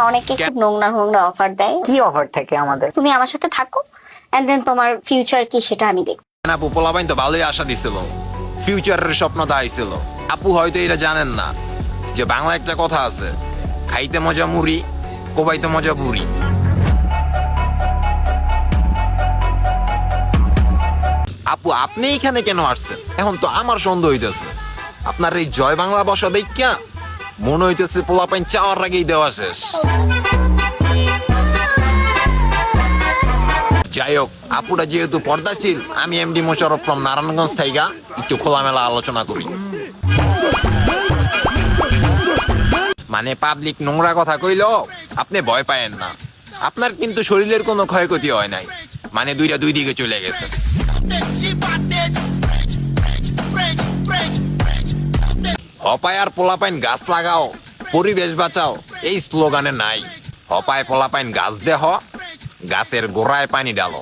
অনেকে খুব নোংরা নোংরা অফার দেয়। কি অফার থাকে আমাদের? তুমি আমার সাথে থাকো, এন্ড দেন তোমার ফিউচার কি সেটা আমি দেখব। আপু পোলাপাইন তো ভালোই আশা দিছিল, ফিউচারের স্বপ্ন দেখাইছিল। আপু হয়তো এটা জানেন না যে বাংলা একটা কথা আছে, খাইতে মজা মুড়ি, কোবাইতে মজা বুড়ি। আপু আপনি এখানে কেন আসছেন? এখন তো আমার সন্দেহ হইতেছে আপনার এই জয় বাংলা বসা দেখা মনে হইতেছে পোলাপাইন চাওয়ার আগেই দেওয়া শেষ। যাই হোক, আপুরা যেহেতু পর্দাশীল, আমি এমডি মোশাররফ ফ্রম নারায়ণগঞ্জ থাইগা একটু খোলামেলা আলোচনা করি। মানে পাবলিক নোংরা কথা কইলো আপনি ভয় পায়েন না, আপনার কিন্তু শরীরের কোনো ক্ষয়ক্ষতি হয় নাই, মানে দুইটা দুই দিকে চলে গেছে। হপায় আর পোলাপাইন গাছ লাগাও, পরিবেশ বাঁচাও, এই স্লোগানে নাই। হপায় পোলাপাইন গাছ দেহ, গাছের গোড়ায় পানি ডালো।